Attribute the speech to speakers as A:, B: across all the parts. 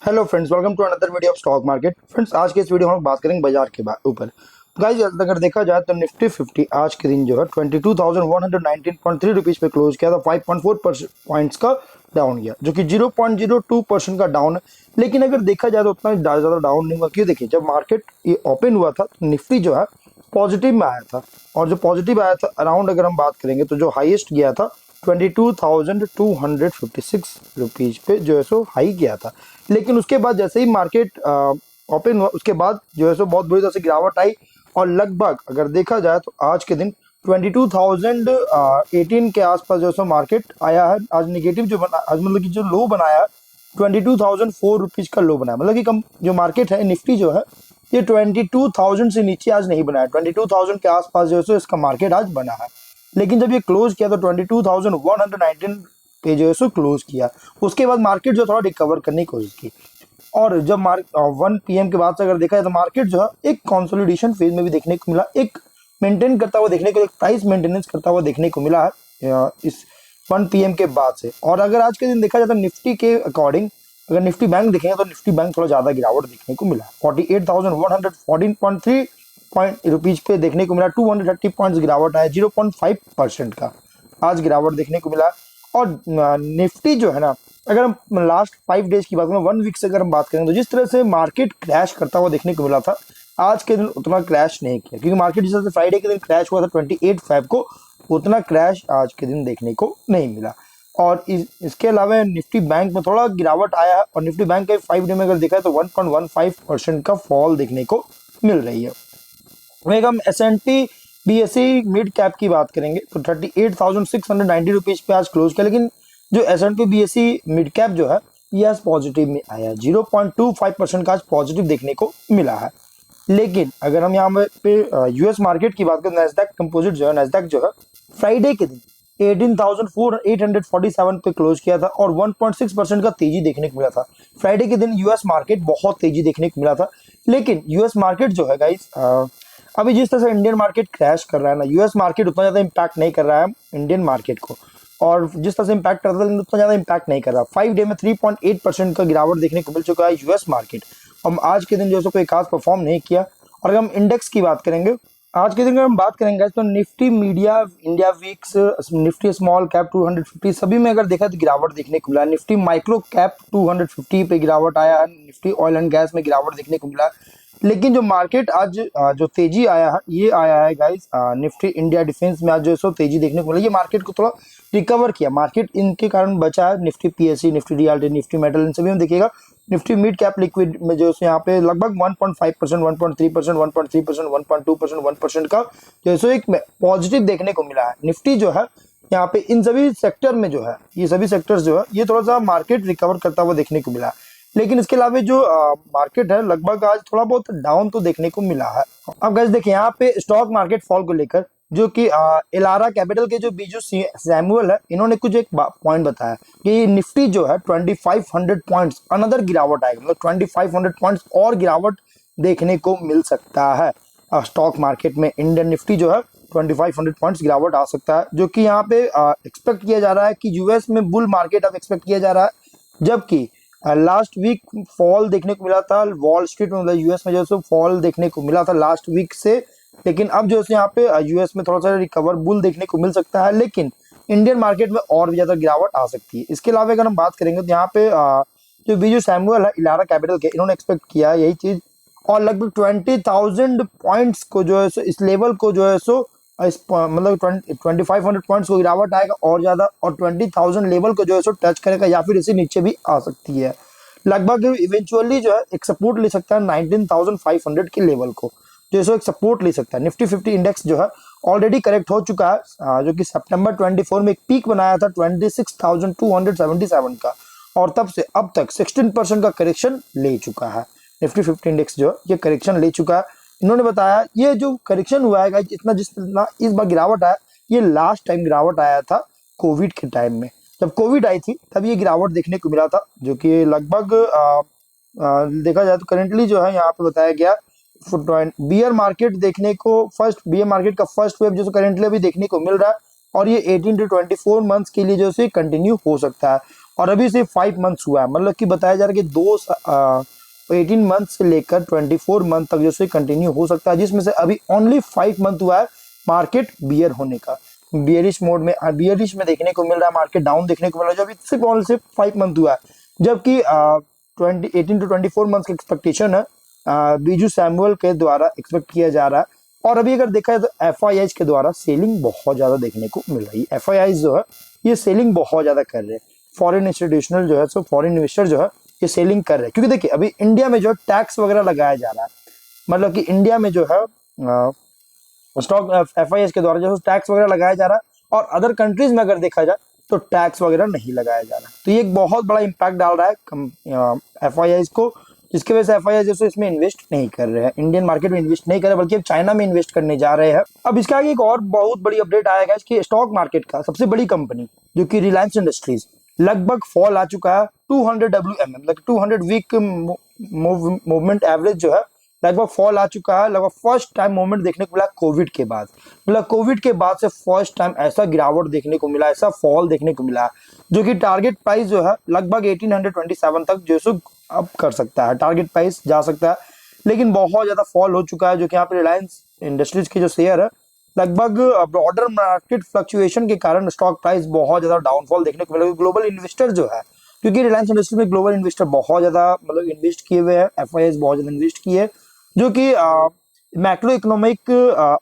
A: Hello friends, welcome to another video of stock market. Friends, आज के इस video में हम बात करेंगे बाजार के ऊपर। गाइस, अगर देखा जाए तो निफ्टी 50 आज के दिन जो है 22,119.3 रुपीज पे क्लोज किया था। 5.4 पॉइंट्स का डाउन गया, जो कि 0.02% का डाउन है। लेकिन अगर देखा जाए तो उतना ज़्यादा डाउन नहीं हुआ। क्यों? देखिए, जब मार्केट ये ओपन हुआ था तो निफ्टी जो है पॉजिटिव में आया था, और जो पॉजिटिव आया था अराउंड, अगर हम बात करेंगे तो जो हाईएस्ट गया था 22,256 रुपीज पे जो है सो हाई गया था। लेकिन उसके बाद जैसे ही मार्केट ओपन हुआ, उसके बाद जो है सो बहुत बुरी तरह से गिरावट आई, और लगभग अगर देखा जाए तो आज के दिन 22,018 के आसपास जो है सो मार्केट आया है। आज निगेटिव जो बना, आज मतलब कि जो लो बनाया 22,004 रुपीज का लो बनाया। मतलब कि कम जो मार्केट है निफ्टी जो है ये 22,000 से नीचे आज नहीं बनाया। 22,000 के आसपास जो है सो इसका मार्केट आज बना है। लेकिन जब ये क्लोज किया तो 22,119 पे जो है सो क्लोज किया। उसके बाद मार्केट जो थोड़ा रिकवर करने की कोशिश की, और जब 1 PM के बाद से अगर देखा जाए तो मार्केट जो है एक कंसोलिडेशन फेज में भी देखने को मिला, एक मेंटेन करता हुआ देखने को, एक प्राइस मेंटेनेंस करता हुआ देखने को मिला है इस 1 PM के बाद से। और अगर आज के दिन देखा जाए तो निफ्टी के अकॉर्डिंग अगर निफ्टी बैंक देखेंगे तो निफ्टी बैंक थोड़ा ज्यादा गिरावट देखने को मिला। 48,114.3 पॉइंट रुपीज पे देखने को मिला। 230 पॉइंट्स गिरावट आया, 0.5% का आज गिरावट देखने को मिला। और निफ्टी जो है ना, अगर हम लास्ट 5 डेज की बात करें, 1 वीक से अगर हम बात करें तो जिस तरह से मार्केट क्रैश करता हुआ देखने को मिला था, आज के दिन उतना क्रैश नहीं किया। क्योंकि मार्केट जिस तरह से फ्राइडे के दिन क्रैश हुआ था 28 फेब को, उतना क्रैश आज के दिन देखने को नहीं मिला। और इसके अलावा निफ्टी बैंक में थोड़ा गिरावट आया है, और निफ्टी बैंक के 5 डे में अगर देखा है तो 1.15% का फॉल देखने को मिल रही है। वहीं हम S&P BSE मिड कैप की बात करेंगे तो 38,690 रुपीज पे आज क्लोज किया। लेकिन जो S&P BSE मिड कैप जो है ये आज पॉजिटिव में आया, 0.25% का आज पॉजिटिव देखने को मिला है। लेकिन अगर हम यहाँ पे यूएस मार्केट की बात करें, नैस्डैक कंपोजिट जो है, नैस्डैक जो है फ्राइडे के दिन 18,847 पे क्लोज किया था, और 1.6% का तेजी देखने को मिला था। फ्राइडे के दिन यूएस मार्केट बहुत तेजी देखने को मिला था। लेकिन यूएस मार्केट जो है गाइस, अभी जिस तरह से इंडियन मार्केट क्रैश कर रहा है ना, यूएस मार्केट उतना ज्यादा इंपैक्ट नहीं कर रहा है इंडियन मार्केट को, और जिस तरह से इंपैक्ट करता है उतना ज्यादा इंपैक्ट नहीं कर रहा। 5 डे में 3.8% का गिरावट देखने को मिल चुका है यूएस मार्केट। हम आज के दिन जो है कोई खास परफॉर्म नहीं किया। और अगर हम इंडेक्स की बात करेंगे, आज के दिन अगर हम बात करेंगे तो Nifty media India weeks, Nifty small cap 250, सभी में अगर देखा तो गिरावट देखने को मिला। निफ्टी माइक्रो कैप 250 पे गिरावट आया है। निफ्टी ऑयल एंड गैस में गिरावट देखने को मिला। लेकिन जो मार्केट आज जो तेजी आया है, ये आया है गाइस निफ्टी इंडिया डिफेंस में। आज जो सो तेजी देखने को मिला, ये मार्केट को थोड़ा रिकवर किया। मार्केट इनके कारण बचा है। Nifty PSE, Nifty realty, Nifty metal, इन सभी में देखिएगा निफ्टी मिड कैप लिक्विड में जो है यहाँ पे लगभग 1.5%, 1.3%, 1.3%, 1.2%, 1% का जो है एक पॉजिटिव देखने को मिला है। निफ्टी जो है यहाँ पे इन सभी सेक्टर में जो है, ये सभी सेक्टर्स जो है ये थोड़ा सा मार्केट रिकवर करता हुआ देखने को मिला। लेकिन इसके अलावा जो मार्केट है लगभग आज थोड़ा बहुत डाउन तो देखने को मिला है। अब गाइस देखिए, यहाँ पे स्टॉक मार्केट फॉल को लेकर जो कि एलारा कैपिटल के जो बीजू सैमुअल है, इन्होंने कुछ एक पॉइंट बताया कि निफ्टी जो है 2500 पॉइंट्स अनदर गिरावट आएगा, मतलब 2500 पॉइंट्स और गिरावट देखने को मिल सकता है स्टॉक मार्केट में। इंडियन निफ्टी जो है 2500 पॉइंट्स गिरावट आ सकता है, जो कि यहाँ पे एक्सपेक्ट किया जा रहा है कि यूएस में बुल मार्केट अब एक्सपेक्ट किया जा रहा है। जबकि लास्ट वीक फॉल देखने को मिला था वॉल स्ट्रीट में, मतलब यूएस में जो है फॉल देखने को मिला था लास्ट वीक से। लेकिन अब जो है यहाँ पे यूएस में थोड़ा सा रिकवर बुल देखने को मिल सकता है। लेकिन इंडियन मार्केट में और भी ज्यादा गिरावट आ सकती है। इसके अलावा अगर हम बात करेंगे तो यहाँ पे जो बीजू सैमुअल है इलारा कैपिटल के, इन्होंने एक्सपेक्ट किया यही चीज, और लगभग 20,000 पॉइंट्स को जो है सो इस लेवल को जो है सो मतलब 2500 पॉइंट्स को गिरावट आएगा और ज्यादा, और 20,000 लेवल को जो है सो टच करेगा, या फिर इसे नीचे भी आ सकती है। लगभग इवेंचुअली जो है एक सपोर्ट ले सकता है 19,500 के लेवल को, जो है एक सपोर्ट ले सकता है। निफ्टी 50 इंडेक्स जो है ऑलरेडी करेक्ट हो चुका है, जो कि सितंबर 24 में एक पीक बनाया था 26,277 का, और तब से अब तक 16% का करेक्शन ले चुका है। निफ्टी 50 इंडेक्स जो है ये करेक्शन ले चुका है। इन्होंने बताया ये जो करेक्शन हुआ है इतना, जितना इस बार गिरावट आया, ये लास्ट टाइम गिरावट आया था कोविड के टाइम में। जब कोविड आई थी तब ये गिरावट देखने को मिला था, जो कि लगभग देखा जाए तो करेंटली जो है यहाँ पे बताया गया बियर मार्केट देखने को, बियर मार्केट का फर्स्ट वेव जो करेंटली अभी देखने को मिल रहा है, और ये 18 to 24 मंथ्स के लिए जो है कंटिन्यू हो सकता है। और अभी सिर्फ 5 मंथ्स हुआ है, मतलब कि बताया जा रहा है कि 18 मंथ से लेकर 24 मंथ तक जो कंटिन्यू हो सकता है, जिसमें से अभी ओनली 5 मंथ हुआ है मार्केट बियर होने का। बियरिश मोड में, बियरिश में देखने को मिल रहा है, मार्केट डाउन देखने को मिल रहा है, जो अभी सिर्फ ओनली सिर्फ 5 मंथ हुआ है, जबकि 18 to 24 मंथ का एक्सपेक्टेशन है बीजू सैमुअल के द्वारा एक्सपेक्ट किया जा रहा है। और अभी अगर देखा जाए तो एफआईआईज के द्वारा सेलिंग बहुत ज्यादा देखने को मिल रही है। एफआईआईज जो है ये सेलिंग बहुत ज्यादा कर रहे हैं, फॉरेन इंस्टीट्यूशनल जो है, सो फॉरेन इन्वेस्टर जो है ये सेलिंग कर रहे हैं, क्योंकि देखिए अभी इंडिया में जो टैक्स वगैरह लगाया जा रहा है, मतलब कि इंडिया में जो है स्टॉक एफआईआईज के द्वारा जो टैक्स वगैरह लगाया जा रहा है, और अदर कंट्रीज में अगर देखा जाए तो टैक्स वगैरह नहीं लगाया जा रहा, तो ये एक बहुत बड़ा इंपैक्ट डाल रहा है एफआईआईज को, जिसकी वजह से एफआईआई जैसे इसमें इन्वेस्ट नहीं कर रहे हैं, इंडियन मार्केट में इन्वेस्ट नहीं कर रहे, बल्कि अब चाइना में इन्वेस्ट करने जा रहे हैं। अब इसके आगे एक और बहुत बड़ी अपडेट आएगा कि स्टॉक मार्केट का सबसे बड़ी कंपनी जो कि रिलायंस इंडस्ट्रीज लगभग फॉल आ चुका है 200 WM, मतलब 200 वीक मूवमेंट एवरेज जो है लगभग फॉल आ चुका है। लगभग फर्स्ट टाइम मूवमेंट देखने को मिला कोविड के बाद, मतलब कोविड के बाद से फर्स्ट टाइम ऐसा गिरावट देखने को मिला, ऐसा फॉल देखने को मिला, जो कि टारगेट प्राइस जो है लगभग 1827 तक जो सो अब कर सकता है, टारगेट प्राइस जा सकता है, लेकिन बहुत ज्यादा फॉल हो चुका है, जो कि यहाँ पे रिलायंस इंडस्ट्रीज के जो शेयर है लगभग ब्रॉडर मार्केट फ्लक्चुएशन के कारण स्टॉक प्राइस बहुत ज्यादा डाउनफॉल देखने को मिला। ग्लोबल इन्वेस्टर जो है, क्योंकि रिलायंस इंडस्ट्री में ग्लोबल इन्वेस्टर बहुत ज्यादा मतलब इन्वेस्ट किए हुए हैं, एफआईआईज बहुत ज्यादा इन्वेस्ट किए, जो कि मैक्रो इकोनॉमिक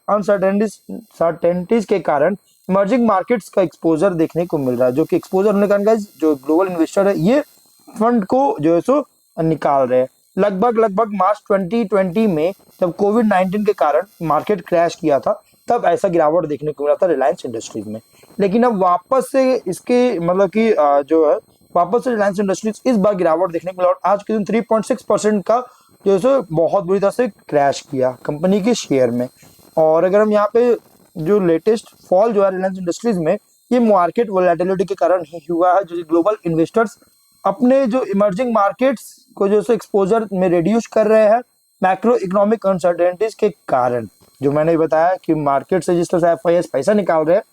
A: अनसर्टेनिटीज के कारण इमर्जिंग मार्केट्स का एक्सपोजर देखने को मिल रहा है, जो कि एक्सपोजर होने के कारण जो ग्लोबल इन्वेस्टर है ये फंड को जो है सो निकाल रहे हैं। लगभग मार्च 2020 में जब कोविड-19 के कारण मार्केट क्रैश किया था, तब ऐसा गिरावट देखने को मिला था रिलायंस इंडस्ट्रीज में, लेकिन अब वापस से इसके मतलब कि जो है वापस से रिलायंस इंडस्ट्रीज इस बार गिरावट देखने को मिला, और आज के दिन 3.6% का जो है बहुत बुरी तरह से क्रैश किया कंपनी के शेयर में। और अगर हम यहाँ पे जो लेटेस्ट फॉल जो है रिलायंस इंडस्ट्रीज में, ये मार्केट वोलेटिलिटी के कारण ही हुआ है, जो कि ग्लोबल इन्वेस्टर्स अपने जो इमर्जिंग मार्केट्स को जो एक्सपोजर में रिड्यूस कर रहे हैं मैक्रो इकोनॉमिक अनसर्टेनिटीज के कारण। जो मैंने बताया कि मार्केट से जिस तरह से एफआईआईज पैसा निकाल रहे हैं,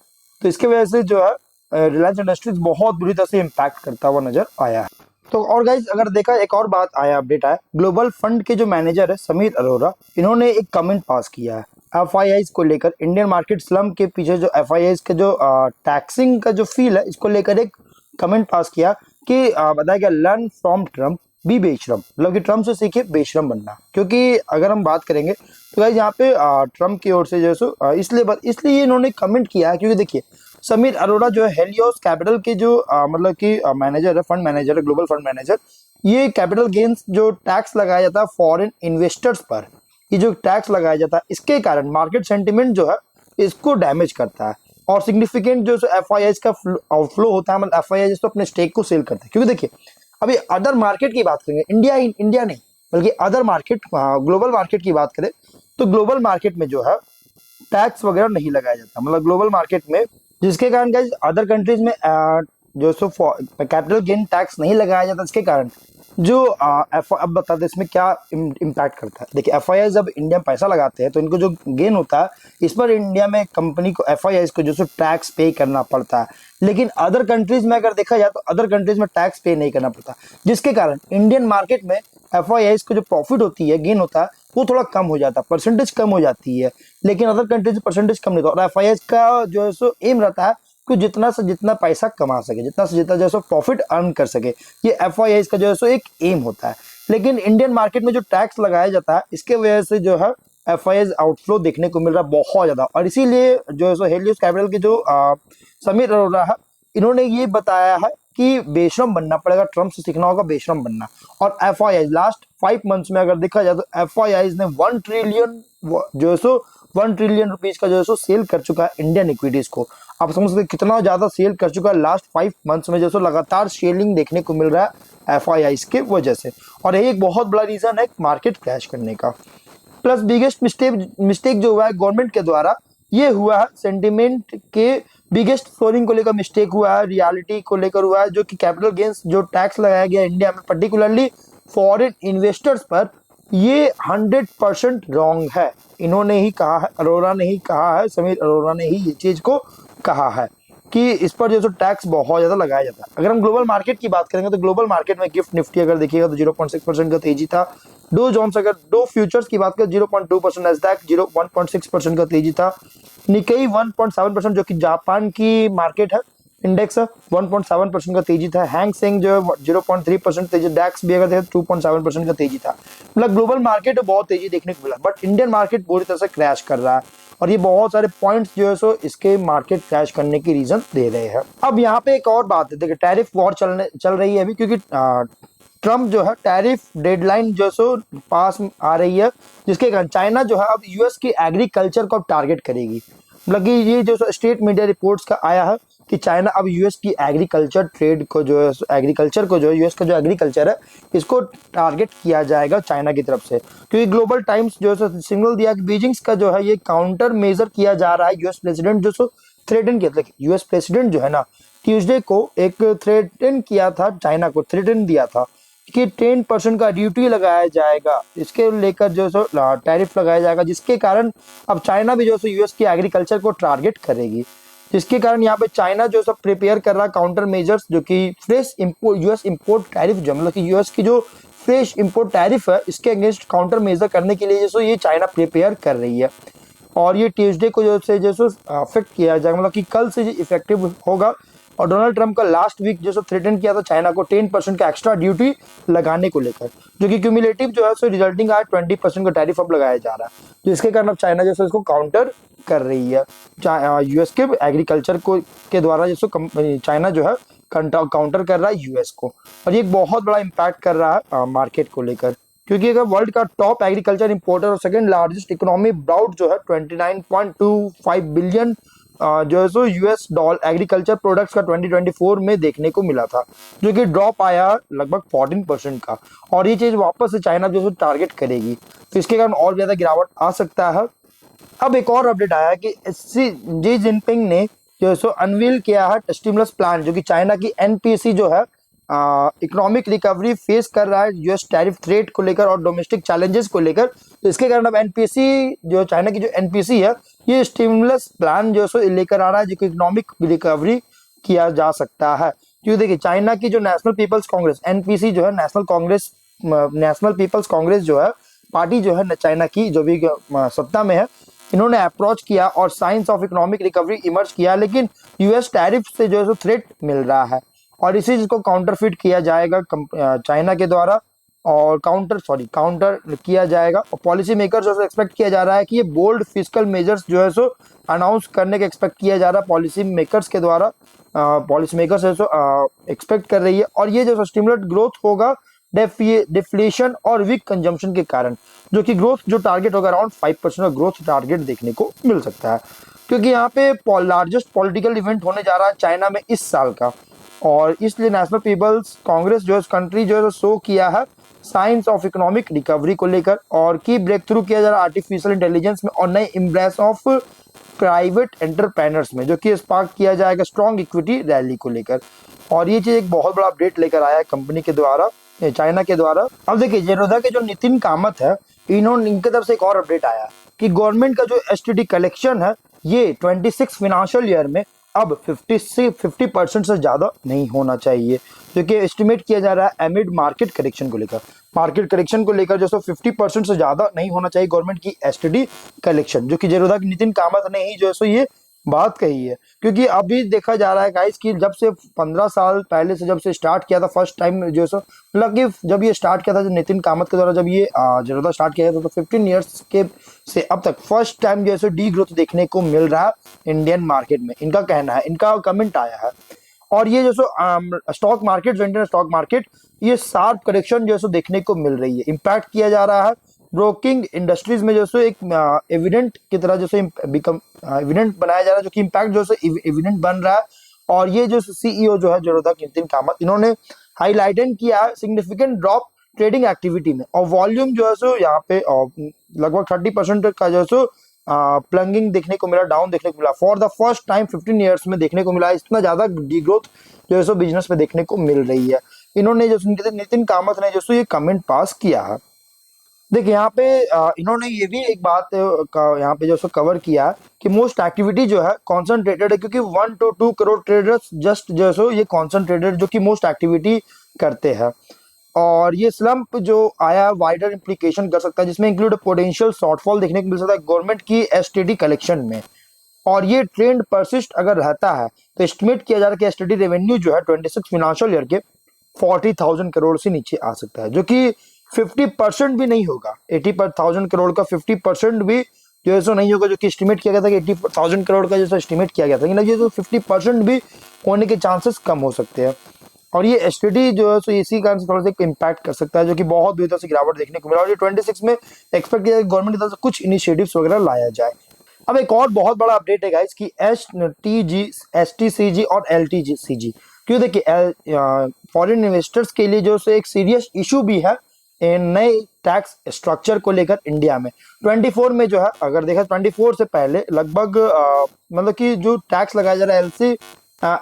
A: तो इसके वजह से जो है रिलायंस इंडस्ट्रीज बहुत बुरी तरह से इम्पैक्ट करता हुआ नजर आया है। तो और गाइज अगर देखा, एक और बात आया, अपडेट आया, ग्लोबल फंड के जो मैनेजर है समीर अरोरा, इन्होंने एक कमेंट पास किया है एफआईआईज को लेकर। इंडियन मार्केट स्लम के पीछे जो एफआईआईज के जो टैक्सिंग का जो फील है, इसको लेकर एक कमेंट पास किया कि बताया गया लर्न फ्रॉम ट्रम्प बी बेशरम, मतलब कि ट्रम्प से सीखे बेशरम बनना। क्योंकि अगर हम बात करेंगे तो गाइज यहाँ पे ट्रम्प की ओर से जो है इसलिए इन्होंने कमेंट किया है, क्योंकि देखिए समीर अरोड़ा जो है हेलियोस कैपिटल के जो मतलब कि मैनेजर है, फंड मैनेजर है, ग्लोबल फंड मैनेजर। ये कैपिटल गेन्स जो टैक्स लगाया जाता है फॉरेन इन्वेस्टर्स पर, ये जो टैक्स लगाया जाता है इसके कारण मार्केट सेंटिमेंट जो है इसको डैमेज करता है, और सिग्निफिकेंट जो एफआईआईज का आउटफ्लो होता है, मतलब एफआईआईज तो अपने स्टेक को सेल करते हैं। क्योंकि देखिए अभी अदर मार्केट की बात करेंगे, इंडिया नहीं बल्कि अदर मार्केट, ग्लोबल मार्केट की बात करें तो ग्लोबल मार्केट में जो है टैक्स वगैरह नहीं लगाया जाता, मतलब ग्लोबल मार्केट में, जिसके कारण गाइस अदर कंट्रीज में जो कैपिटल गेन टैक्स नहीं लगाया जाता, इसके कारण जो अब बता दे इसमें क्या इम्पैक्ट करता है। देखिए एफआईआई जब इंडिया में पैसा लगाते हैं तो इनको जो गेन होता है इस पर इंडिया में कंपनी को एफआईआई को जो टैक्स पे करना पड़ता है, लेकिन अदर कंट्रीज में अगर देखा जाए तो अदर कंट्रीज में टैक्स पे नहीं करना पड़ता, जिसके कारण इंडियन मार्केट में एफआईआई को जो प्रॉफिट होती है, गेन होता है, वो थोड़ा कम हो जाता है, परसेंटेज कम हो जाती है, लेकिन अदर कंट्रीज परसेंटेज कम नहीं होता। और एफआईआई का जो है सो एम रहता है कि जितना से जितना पैसा कमा सके, जितना से जितना जो है प्रॉफिट अर्न कर सके, ये एफआईआई का जो है सो एक एम होता है। लेकिन इंडियन मार्केट में जो टैक्स लगाया जाता है इसके वजह से जो है एफआईआई आउटफ्लो देखने को मिल रहा है बहुत ज्यादा, और इसीलिए जो है सो हेलियोस कैपिटल के जो समीर अरोड़ा है, इन्होंने ये बताया है कि बेशरम बनना पड़ेगा, ट्रम्प से सीखना होगा बेशरम बनना। और एफआईआई लास्ट 5 मंथ्स में अगर देखा जाए तो एफआईआई ने 1 ट्रिलियन जो है सो 1 ट्रिलियन रुपीज का जो है सो सेल कर चुका है इंडियन इक्विटीज को। आप समझ सकते कितना ज्यादा सेल कर चुका है लास्ट 5 मंथ्स में, जो सो लगातार सेलिंग देखने को मिल रहा है एफआईआई के वजह से, और ये एक बहुत बड़ा रीजन है मार्केट क्रैश करने का। प्लस बिगेस्ट मिस्टेक जो हुआ है गवर्नमेंट के द्वारा, ये हुआ है सेंटिमेंट के बिगेस्ट फ्लोरिंग को लेकर मिस्टेक हुआ है, रियलिटी को लेकर हुआ है, जो कि कैपिटल गेन्स जो टैक्स लगाया गया इंडिया में पर्टिकुलरली फॉरेन इन्वेस्टर्स पर, ये 100% रॉन्ग है। इन्होंने ही कहा है, अरोड़ा ने ही कहा है, समीर अरोड़ा ने ही ये चीज को कहा है। कि इस पर जो टैक्स बहुत ज्यादा लगाया जाता है। अगर हम ग्लोबल मार्केट की बात करेंगे तो ग्लोबल मार्केट में गिफ्ट निफ्टी अगर देखिएगा तो 0.6% का तेजी था। डो जोन्स अगर दो फ्यूचर्स की बात करें 0.2%, नैस्डैक 1.6% का तेजी था। निकेई 1.7% जो कि जापान की मार्केट है इंडेक्स है 1.7% का तेजी था। हैंग सेंग जो है 0.3% तेजी। डैक्स भी अगर देखें 2.7% का तेजी था। मतलब ग्लोबल मार्केट में बहुत तेजी देखने को मिला, बट इंडियन मार्केट पूरी तरह से क्रैश कर रहा है और ये बहुत सारे पॉइंट्स जो है सो इसके मार्केट क्रैश करने की रीजन दे रहे हैं। अब यहाँ पे एक और बात है, देखिए टैरिफ वॉर चल रही है अभी, क्योंकि ट्रम्प जो है टैरिफ डेडलाइन जो सो पास आ रही है, जिसके कारण चाइना जो है अब यूएस की एग्रीकल्चर को टारगेट करेगी। मतलब कि ये जो स्टेट मीडिया रिपोर्ट्स का आया है कि चाइना अब यूएस की एग्रीकल्चर ट्रेड को जो है एग्रीकल्चर को जो है यूएस का जो एग्रीकल्चर है इसको टारगेट किया जाएगा चाइना की तरफ से। क्योंकि ग्लोबल टाइम्स जो है सिग्नल दिया कि बीजिंग का जो है ये काउंटर मेजर किया जा रहा है। यूएस प्रेसिडेंट जो सो थ्रेटन किया, यूएस प्रेसिडेंट जो है ना ट्यूसडे को एक थ्रेटन किया था, चाइना को थ्रेटन दिया था कि 10% का ड्यूटी लगाया जाएगा, इसके लेकर जो सो टैरिफ लगाया जाएगा, जिसके कारण अब चाइना भी जो सो यूएस की एग्रीकल्चर को टारगेट करेगी। जिसके कारण यहाँ पे चाइना जो सब प्रिपेयर कर रहा है काउंटर मेजर्स, जो कि fresh import US import tariff जो मतलब कि यूएस की जो फ्रेश इंपोर्ट टैरिफ है इसके अगेंस्ट काउंटर मेजर करने के लिए जो सो ये चाइना प्रिपेयर कर रही है। और ये ट्यूसडे को जो सो अफेक्ट किया जाएगा, मतलब कि कल से इफेक्टिव होगा। और डोनाल्ड ट्रंप का लास्ट वीक जो थ्रेटन किया था चाइना को 10% का एक्स्ट्रा ड्यूटी लगाने को लेकर, जो कि क्यूमुलेटिव जो है सो रिजल्टिंग आज 20% का टैरिफ अब लगाया जा रहा है, जिसके कारण अब चाइना जो है इसको काउंटर कर रही है यूएस के एग्रीकल्चर को के द्वारा। जैसे चाइना जो है काउंटर कर रहा है यूएस को, और ये एक बहुत बड़ा इम्पैक्ट कर रहा है मार्केट को लेकर। क्योंकि अगर वर्ल्ड का टॉप एग्रीकल्चर इंपोर्टर और सेकंड लार्जेस्ट इकोनॉमी ब्राउट जो है 29.25 बिलियन जो है so US dollar agriculture products का 2024 में देखने को मिला था, जो कि ड्रॉप आया लगभग 14% का। और ये चीज वापस से चाइना जो है टारगेट करेगी, तो इसके कारण और ज्यादा गिरावट आ सकता है। अब एक और अपडेट आया कि जी जिनपिंग ने जो है सो अनवील किया है स्टिमुलस प्लान, जो कि चाइना की एनपीसी जो है इकोनॉमिक रिकवरी फेस कर रहा है यूएस टैरिफ थ्रेट को लेकर और डोमेस्टिक चैलेंजेस को लेकर। तो इसके कारण अब एनपीसी जो चाइना की जो एनपीसी है ये स्टिमुलस प्लान जो है सो लेकर आ रहा है, जो कि इकोनॉमिक रिकवरी किया जा सकता है। क्योंकि देखिए चाइना की जो नेशनल पीपल्स कांग्रेस एनपीसी जो है नेशनल पीपल्स कांग्रेस जो है पार्टी जो है चाइना की जो भी सत्ता में है, इन्होंने अप्रोच किया और science of economic recovery emerge किया, लेकिन यूएस टैरिफ से जो है सो थ्रेट मिल रहा है और इसी चीज को काउंटरफिट किया जाएगा चाइना के द्वारा और काउंटर किया जाएगा। और पॉलिसी मेकर्स जो एक्सपेक्ट किया जा रहा है कि ये बोल्ड फिस्कल मेजर्स जो है सो अनाउंस करने का एक्सपेक्ट किया जा रहा है पॉलिसी मेकर्स के द्वारा। पॉलिसी मेकर्स है सो एक्सपेक्ट कर रही है, और ये जो स्टिमुलेट ग्रोथ होगा डिफ्लेशन और वीक कंजम्पशन के कारण, जो कि ग्रोथ जो टारगेट होगा अराउंड 5% का ग्रोथ टारगेट देखने को मिल सकता है। क्योंकि यहाँ पे लार्जेस्ट पॉलिटिकल इवेंट होने जा रहा है चाइना में इस साल का, और इसलिए नेशनल पीपल्स कांग्रेस जो है कंट्री जो है शो किया है साइंस ऑफ इकोनॉमिक रिकवरी को लेकर, और की ब्रेक थ्रू किया जा रहा है आर्टिफिशियल इंटेलिजेंस में और नए एम्ब्रेस ऑफ प्राइवेट एंटरप्रेन्योर्स में, जो कि स्पार्क किया जाएगा स्ट्रॉन्ग इक्विटी रैली को लेकर। और ये चीज एक बहुत बड़ा अपडेट लेकर आया है कंपनी के द्वारा चाइना के द्वारा। अब देखिए जेरोधा के जो नितिन कामत है इनके तरफ से एक और अपडेट आया कि गवर्नमेंट का जो एसटीडी कलेक्शन है ये 26 फाइनेंशियल ईयर में अब 50% से ज्यादा नहीं होना चाहिए, जो कि एस्टिमेट किया जा रहा है एमिड मार्केट करेक्शन को लेकर जो 50% से ज्यादा नहीं होना चाहिए गवर्नमेंट की एसटीडी कलेक्शन, जो कि जेरोधा की नितिन कामत ने ही जो है ये बात कही है। क्योंकि अभी देखा जा रहा है गाइस कि जब से 15 साल पहले से जब से स्टार्ट किया था फर्स्ट टाइम जो सो मतलब कि जब ये स्टार्ट किया था जो नितिन कामत के द्वारा जब ये जेरोधा स्टार्ट किया था तो 15 इयर्स के से अब तक फर्स्ट टाइम जो है डी ग्रोथ देखने को मिल रहा है इंडियन मार्केट में, इनका कहना है, इनका कमेंट आया है। और ये जो सो stock market Indian stock market ये शार्प करेक्शन जो है देखने को मिल रही है, इम्पैक्ट किया जा रहा है ब्रोकिंग इंडस्ट्रीज में जो एक एविडेंट की तरह जो बिकम एविडेंट बनाया जा रहा है, जो कि इम्पैक्ट जो एविडेंट बन रहा है। और ये जो सीईओ जो है जेरोधा नितिन कामत इन्होंने हाईलाइटेड किया है सिग्निफिकेंट ड्रॉप ट्रेडिंग एक्टिविटी में, और वॉल्यूम जो है सो यहाँ पे लगभग 30% का जो है सो प्लंगिंग देखने को मिला, डाउन देखने को मिला for the first time 15 years में देखने को मिला। इतना ज्यादा डीग्रोथ जो है सो बिजनेस में देखने को मिल रही है। इन्होंने जो नितिन कामत ने जो सो ये कमेंट पास किया है। देखिए यहाँ पे इन्होंने ये भी एक बात का यहाँ पे जो सो कवर किया है कि मोस्ट एक्टिविटी जो है कॉन्सेंट्रेटेड है, क्योंकि 1 to 2 करोड़ ट्रेडर्स जस्ट जो सो ये कॉन्सेंट्रेटेड जो कि मोस्ट एक्टिविटी करते हैं। और ये स्लम्प जो आया वाइडर इम्प्लीकेशन कर सकता है, जिसमें इंक्लूड पोटेंशियल शॉर्टफॉल देखने को मिल सकता है गवर्नमेंट की एसटीडी कलेक्शन में। और ये ट्रेंड परसिस्ट अगर रहता है तो एस्टिमेट किया जा रहा है कि एसटीडी रेवेन्यू जो है 26 फाइनेंशियल ईयर के 40,000 करोड़ से नीचे आ सकता है, जो कि 50% भी नहीं होगा। 80,000 करोड़ का 50% भी जो है सो नहीं होगा, जो कि एस्टिमेट किया गया था कि 80,000 करोड़ का जैसा एस्टिमेट किया गया था, लेकिन ये तो 50% भी होने के चांसेस कम हो सकते हैं। और ये एसटीडी जो है सो इसी कारण से थोड़ा सा इम्पैक्ट कर सकता है, जो कि बहुत बेहतर से गिरावट देखने को मिला। और ये 26 में एक्सपेक्ट किया गवर्नमेंट की तरफ से कुछ इनिशिएटिव्स वगैरह लाया जाए। अब एक और बहुत बड़ा अपडेट है गाइस कि एसटीसीजी और एलटीसीजी, क्यों देखिए फॉरेन इन्वेस्टर्स के लिए जो एक सीरियस इशू भी है नए टैक्स स्ट्रक्चर को लेकर इंडिया में। 24 में जो है अगर देखा 24 से पहले लगभग मतलब कि जो टैक्स लगाया जा रहा है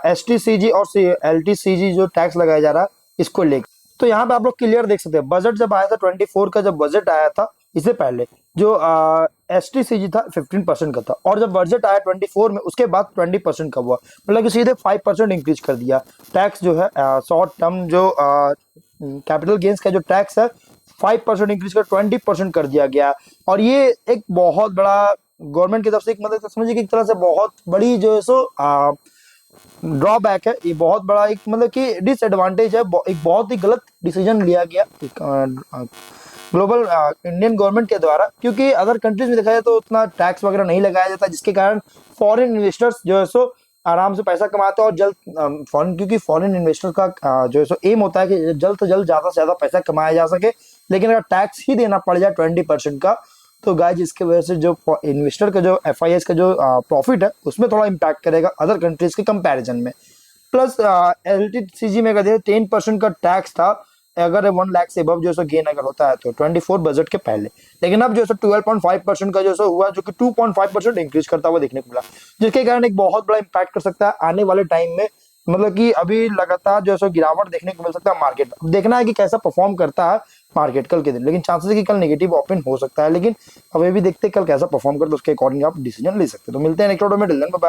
A: एसटीसीजी और एलटीसीजी जो टैक्स लगाया जा रहा है इसको लेकर, तो यहाँ पे आप लोग क्लियर देख सकते हैं बजट जब आया था 24 का, जब बजट आया था इससे पहले जो एसटीसीजी था 15% का था, और जब बजट आया 24 में उसके बाद 20% का हुआ, मतलब कि सीधे 5% इंक्रीज कर दिया टैक्स जो है शॉर्ट टर्म जो कैपिटल गेन्स का जो टैक्स है 5% इंक्रीज कर 20% कर दिया गया। और ये एक बहुत बड़ा गवर्नमेंट की तरफ से एक मतलब समझिए कि एक तरह से बहुत बड़ी जो है सो ड्रॉबैक है, ये बहुत बड़ा एक मतलब कि डिसएडवांटेज है, एक बहुत ही गलत डिसीजन लिया गया ग्लोबल इंडियन गवर्नमेंट के द्वारा, क्योंकि अदर कंट्रीज में देखा जाए तो उतना टैक्स वगैरह नहीं लगाया जाता, जिसके कारण फॉरेन इन्वेस्टर्स जो है सो आराम से पैसा कमाते हैं और जल्द फॉरेन, क्योंकि फॉरेन इन्वेस्टर का जो है सो एम होता है कि जल्द से जल्द ज्यादा से ज्यादा पैसा कमाया जा सके, लेकिन अगर टैक्स ही देना पड़ जाए 20% का तो गाइज इसके वजह से जो इन्वेस्टर का जो एफआईएस का जो प्रॉफिट है उसमें थोड़ा इम्पैक्ट करेगा अदर कंट्रीज के कंपैरिजन में। प्लस एलटीसीजी में अगर 10% का टैक्स था अगर 1 लाख से अबव जो है गेन अगर होता है तो 24 बजट के पहले, लेकिन अब जो है 12.5% का जो है हुआ, जो कि 2.5% इंक्रीज करता हुआ देखने को मिला, जिसके कारण एक बहुत बड़ा इम्पैक्ट कर सकता है आने वाले टाइम में। मतलब कि अभी लगातार जो है गिरावट देखने को मिल सकता है मार्केट, अब देखना है कि कैसा परफॉर्म करता है मार्केट कल के दिन, लेकिन चांसेस है कि कल नेगेटिव ओपन हो सकता है, लेकिन अभी भी देखते हैं कल कैसा परफॉर्म करता है, उसके अकॉर्डिंग आप डिसीजन ले सकते हैं। तो मिलते हैं नेक्स्ट वीडियो में, टिल देन बाय।